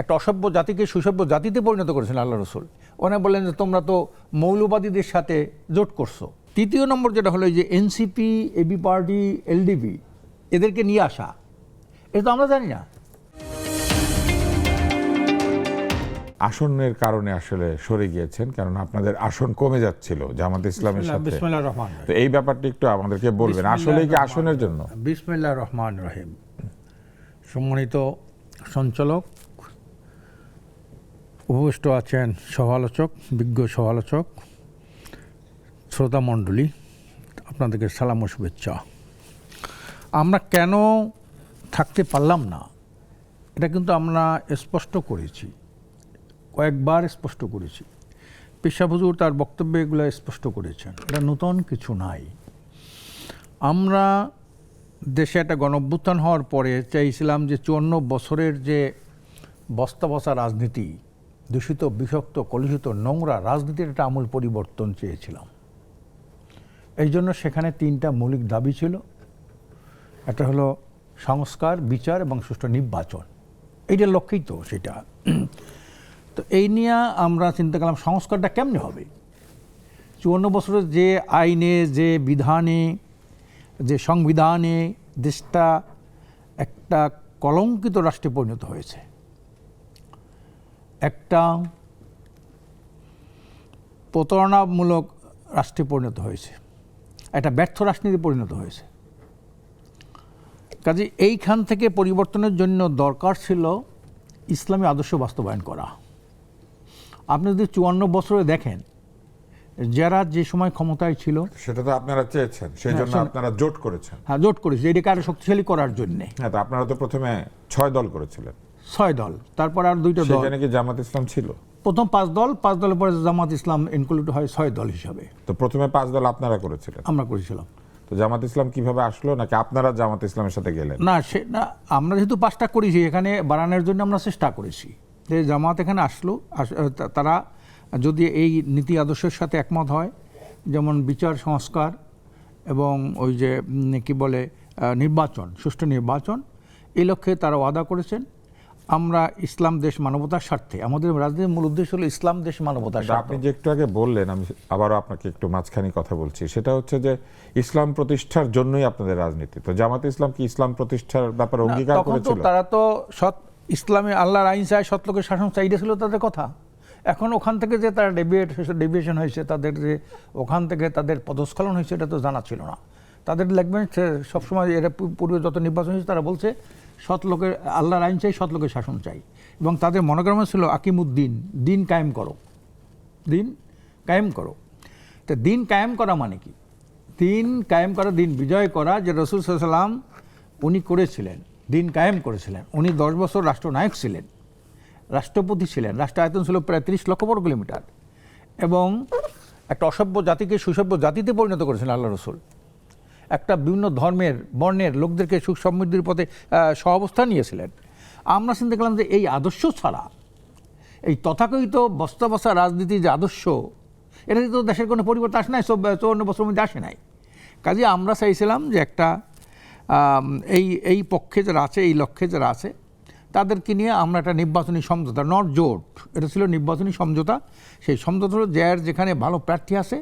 একটা অসভ্য জাতিকে সুসভ্য জাতিতে পরিণত করেছেন আল্লাহ রসুল। ওনারা বললেন যে তোমরা তো মৌলবাদীদের সাথে জোট করছো। তৃতীয় নম্বর যেটা হলো যে এনসিপি, এবি পার্টি, এলডিপি এদেরকে নিয়ে আসা, এটা তো আমরা জানি না। আসনের কারণে আসলে সরে গিয়েছেন, কারণ আপনাদের আসন কমে যাচ্ছিল জামাত ইসলামের সাথে। বিসমিল্লাহির রহমান তো এই ব্যাপারটি একটু আমাদেরকে বলবেন, আসলে কি আসনের জন্য? বিসমিল্লাহির রহমান রহিম। সম্মানিত সঞ্চালক, উপবিষ্ট আছেন সমালোচক, বিজ্ঞ সমালোচক, শ্রোতামণ্ডলী, আপনাদেরকে সালাম ও শুভেচ্ছা। আমরা কেন থাকতে পারলাম না এটা কিন্তু আমরা স্পষ্ট করেছি, কয়েকবার স্পষ্ট করেছি। পেশা হুজুর তার বক্তব্যে এগুলো স্পষ্ট করেছেন, এটা নতুন কিছু নাই। আমরা দেশে একটা গণঅভ্যুত্থান হওয়ার পরে চাইছিলাম যে 54 বছরের যে বস্তা বসা রাজনীতি, দূষিত, বিষাক্ত, কলুষিত, নোংরা রাজনীতির একটা আমূল পরিবর্তন চেয়েছিলাম। এই জন্য সেখানে 3টা মৌলিক দাবি ছিল। একটা হলো সংস্কার, বিচার এবং সুষ্ঠু নির্বাচন। এইটার লক্ষ্যেই তো সেটা। তো এই নিয়ে আমরা চিন্তা করলাম সংস্কারটা কেমনে হবে। 54 বছরের যে আইনে, যে বিধানে, যে সংবিধানে দেশটা একটা কলঙ্কিত রাষ্ট্রে পরিণত হয়েছে, একটা প্রতারণামূলক রাষ্ট্রে পরিণত হয়েছে, একটা ব্যর্থ রাজনীতি পরিণত হয়েছে। কাজে এইখান থেকে পরিবর্তনের জন্য দরকার ছিল ইসলামী আদর্শ বাস্তবায়ন করা। আপনি যদি 54 বছরে দেখেন যারা যে সময় ক্ষমতায় ছিল, সেটা তো আপনারা চেয়েছেন, সেই জন্য আপনারা জোট করেছেন। হ্যাঁ, জোট করেছে এটাকে আরো শক্তিশালী করার জন্য। হ্যাঁ, তো আপনারা তো প্রথমে 6 দল করেছিলেন। 6 দল, তারপর আর 2টা দল। সেখানে কি জামাত ইসলাম ছিল? প্রথম 5 দল, 5 দলের পরে জামাত ইসলাম ইনক্লুড হয় 6 দল হিসাবে। তো প্রথমে 5 দল আপনারা করেছিলেন? আমরা করেছিলাম। তো জামাত ইসলাম কিভাবে আসলো, নাকি আপনারা জামাত ইসলামের সাথে গেলেন? না, সে না, আমরা যেহেতু 5টা করেছি, এখানে বাড়ানোর জন্য আমরা চেষ্টা করেছি যে জামাত এখানে আসলো, তারা যদি এই নীতি আদর্শের সাথে একমত হয়, যেমন বিচার, সংস্কার এবং ওই যে কি বলে নির্বাচন, সুষ্ঠু নির্বাচন, এই লক্ষ্যে তারা ওয়াদা করেছেন। আমরা ইসলাম দেশ মানবতার স্বার্থে, আমাদের রাজনীতির মূল উদ্দেশ্য হলো ইসলাম দেশ মানবতার স্বার্থে। আপনি যে একটু আগে বললেন, আমি আবারও আপনাকে একটু মাঝখানে কথা বলছি, সেটা হচ্ছে যে ইসলাম প্রতিষ্ঠার জন্যই আপনাদের রাজনীতি। তো জামাত ইসলাম কি ইসলাম প্রতিষ্ঠার ব্যাপারে অঙ্গীকার করেছিল? তারা তো সৎ ইসলামে আল্লাহর আইন চায়, সৎ লোকের শাসন চাই, এটা ছিল তাদের কথা। এখন ওখান থেকে যে তারা ডেভিয়েশন হয়েছে, তাদের যে ওখান থেকে তাদের পদস্খলন হয়েছে, এটা তো জানা ছিল না তাদের। লিখবেন সবসময় এরা পূর্বে যত নির্বাচন হয়েছে তারা বলছে সৎ লোকের আল্লাহর আইন চাই, সৎ লোকের শাসন চাই। এবং তাদের মনোগ্রামে ছিল আকিমুদ্দিন, দিন কায়েম করো, দিন কায়েম করো। তো দিন কায়েম করা মানে কি? দিন কায়েম করা, দিন বিজয় করা, যে রাসূল সাল্লাল্লাহু আলাইহি ওয়াসাল্লাম উনি করেছিলেন, দিন কায়েম করেছিলেন। উনি 10 বছর রাষ্ট্রনায়ক ছিলেন, রাষ্ট্রপতি ছিলেন। রাষ্ট্র আয়তন ছিল প্রায় 30 লক্ষ বর্গ কিলোমিটার, এবং একটা অসভ্য জাতিকে সুসভ্য জাতিতে পরিণত করেছিলেন আল্লাহ রসুল। একটা বিভিন্ন ধর্মের, বর্ণের লোকদেরকে সুখ সমৃদ্ধির পথে সহাবস্থান নিয়েছিলেন। আমরা চিন্তা করলাম যে এই আদর্শ ছাড়া, এই তথাকথিত বস্তা বসা রাজনীতির যে আদর্শ, এটা তো দেশের কোনো পরিবর্তন আসে নাই, 54 বছরের মধ্যে আসে নাই। কাজে আমরা চাইছিলাম যে একটা এই পক্ষে যারা আছে, এই লক্ষ্যে যারা আছে, তাদেরকে নিয়ে আমরা একটা নির্বাচনী সমঝোতা, নট জোট, এটা ছিল নির্বাচনী সমঝোতা। সেই সমঝোতা হলো যার যেখানে ভালো প্রার্থী আছে,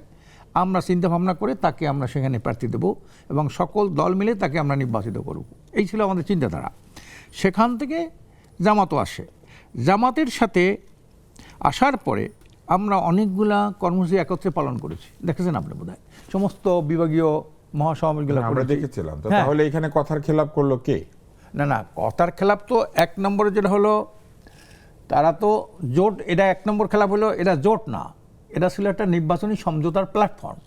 আমরা চিন্তা ভাবনা করে তাকে আমরা সেখানে প্রার্থী দেব এবং সকল দল মিলে তাকে আমরা নির্বাচিত করব। এই ছিল আমাদের চিন্তাধারা। সেখান থেকে জামাতও আসে। জামাতের সাথে আসার পরে আমরা অনেকগুলা কর্মসূচি একত্রে পালন করেছি, দেখেছেন আপনি বোধহয়, সমস্ত বিভাগীয় মহাসমাবেশগুলো আমরা দেখেছিলাম। তাহলে এখানে কথার খেলাপ করলো কে? না, কথার খেলাপ তো 1 নম্বরে যেটা হলো, তারা তো জোট, এটা 1 নম্বর খেলাপ হলো, এটা জোট না, এটা ছিল একটা নির্বাচনী সমঝোতার প্ল্যাটফর্ম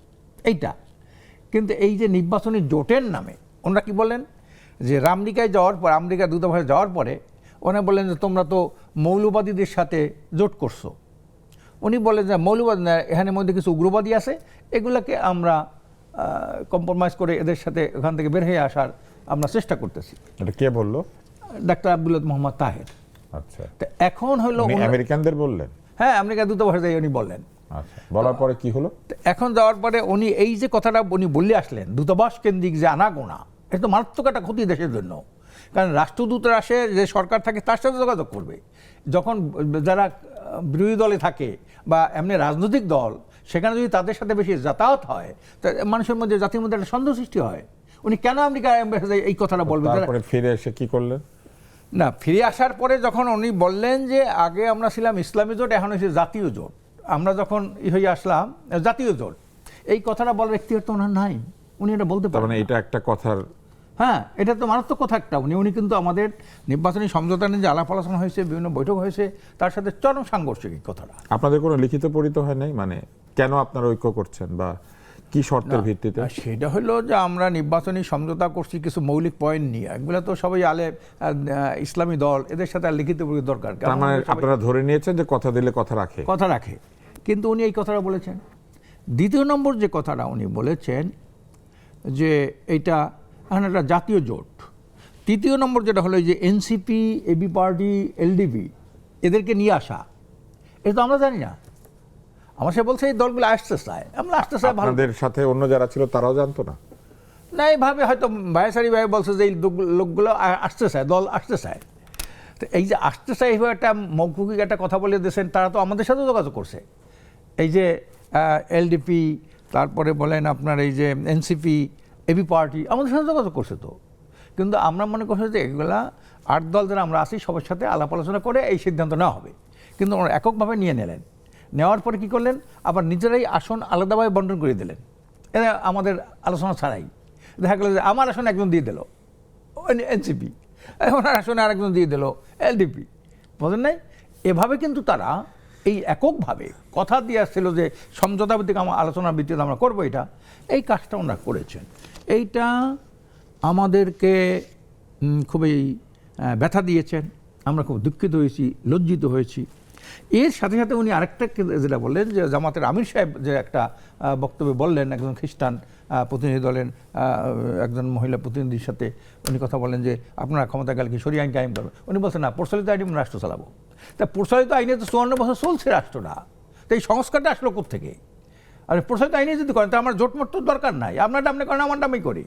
এইটা। কিন্তু এই যে নির্বাচনী জোটের নামে ওনারা কি বলেন, যে আমেরিকায় যাওয়ার পর, আমেরিকা দূতাবাসে যাওয়ার পরে ওনারা বললেন যে তোমরা তো মৌলবাদীদের সাথে জোট করছো। উনি বলেন যে মৌলবাদী না, এখানের মধ্যে কিছু উগ্রবাদী আছে, এগুলোকে আমরা কম্প্রোমাইজ করে এদের সাথে ওখান থেকে বের হয়ে আসার আমরা চেষ্টা করতেছি। এটা কে বললো? ডাক্তার আব্দুল্লাহ মোহাম্মদ তাহের। আচ্ছা, তো এখন হলো আমেরিকানদের বললেন? হ্যাঁ, আমেরিকা দূতাবাসে যাই উনি বললেন। আচ্ছা, বলার পরে কি হলো? এখন যাওয়ার পরে উনি এই যে কথাটা উনি বলে আসলেন, দূতাবাস কেন্দ্রিক যে আনাগোনা, এটা তো মারাত্মক একটা ক্ষতি দেশের জন্য। কারণ রাষ্ট্রদূতরা আসে, যে সরকার থাকে তার সাথে যোগাযোগ করবে, যখন যারা বিরোধী দলে থাকে বা এমনি রাজনৈতিক দল, সেখানে যদি তাদের সাথে বেশি যাতায়াত হয়, তা মানুষের মধ্যে, জাতির মধ্যে একটা সন্দেহ সৃষ্টি হয়। উনি কেন আমেরিকা এই কথাটা বলবেন? তারপরে ফিরে এসে কি করলেন? না, ফিরে আসার পরে যখন উনি বললেন যে আগে আমরা ছিলাম ইসলামী জোট, এখন হয়েছে জাতীয় জোট, আমরা যখন হয়ে আসলাম জাতীয় জোট, এই কথাটা বলার এখতিয়ার তো ওনার নাই, উনি এটা বলতে পারেন। মানে এটা একটা কথার, হ্যাঁ, এটা তো মারাত্মক কথা একটা। উনি কিন্তু আমাদের নির্বাচনী সমঝোতা নিয়ে যে আলাপ আলোচনা হয়েছে, বিভিন্ন বৈঠক হয়েছে, তার সাথে চরম সাংঘর্ষিক এই কথাটা। আপনাদের কোনো লিখিত পরিত হয় নাই? মানে কেন আপনারা ঐক্য করছেন বা কি শর্তের ভিত্তিতে? সেটা হলো যে আমরা নির্বাচনী সমঝোতা করছি কিছু মৌলিক পয়েন্ট নিয়ে, এগুলো তো সবাই ইসলামী দল, এদের সাথে আর লিখিত পরিত দরকার। তার মানে আপনারা ধরে নিয়েছেন যে কথা দিলে কথা রাখে। কিন্তু উনি এই কথাটা বলেছেন। দ্বিতীয় নম্বর যে কথাটা উনি বলেছেন যে এইটা এখন একটা জাতীয় জোট। তৃতীয় নম্বর যেটা হলো যে এনসিপি, এবি পার্টি, এলডিপি এদেরকে নিয়ে আসা, এটা তো আমরা জানি না। আমার সে বলছে এই দলগুলো আসতে চায়, আমরা আসতে চাই। আপনাদের সাথে অন্য যারা ছিল তারাও জানতো না? না, এইভাবে হয়তো ভাইসারি ভাই বলছে যে এই লোকগুলো আসতে চায়, দল আসতে চায়। তো এই যে আসতে চায়, এইভাবে একটা মৌখিক একটা কথা বলে দিয়েছেন, তারা তো আমাদের সাথেও যোগাযোগ করছে। এই যে এলডিপি, তারপরে বলেন আপনার এই যে এনসিপি, এবি পার্টি আমাদের সাথে যোগাযোগ করছে তো। কিন্তু আমরা মনে করছি যে এগুলা 8 দল যারা আমরা আছি সবার সাথে আলাপ আলোচনা করে এই সিদ্ধান্ত নেওয়া হবে। কিন্তু ওরা এককভাবে নিয়ে নিলেন, নেওয়ার পরে কী করলেন, আবার নিজেরাই আসন আলাদাভাবে বন্টন করে দিলেন, এটা আমাদের আলোচনা ছাড়াই। দেখা গেল যে আমার আসনে একজন দিয়ে দিল এনসিপি, ওনার আসনে আরেকজন দিয়ে দিল এলডিপি, বোঝেন নাই? এভাবে কিন্তু তারা এই এককভাবে কথা দিয়ে আসছিল যে সমঝোতা ভিত্তিক আলোচনার ভিত্তিতে আমরা করবো, এই কাজটা ওনারা করেছেন। এইটা আমাদেরকে খুবই ব্যথা দিয়েছেন, আমরা খুব দুঃখিত হয়েছি, লজ্জিত হয়েছি। এর সাথে সাথে উনি আরেকটা যেটা বললেন যে জামাতের আমির সাহেব যে একটা বক্তব্য বললেন, একজন খ্রিস্টান প্রতিনিধি দলের একজন মহিলা প্রতিনিধির সাথে উনি কথা বলেন যে আপনারা ক্ষমতা গেলে কি শরিয়া আইন কায়েম করবেন। উনি বলছেন না, প্রচলিত আইনে আমরা রাষ্ট্র চালাবো। তা প্রচলিত আইনে তো 54 বছর চলছে রাষ্ট্রটা, তো এই সংস্কারটা আসলো কোত্থেকে? আর প্রচলিত আইনে যদি করেন তা আমার জোটমোট তো দরকার নাই, আপনারটা আপনি করেন, আমারটা আমি করি।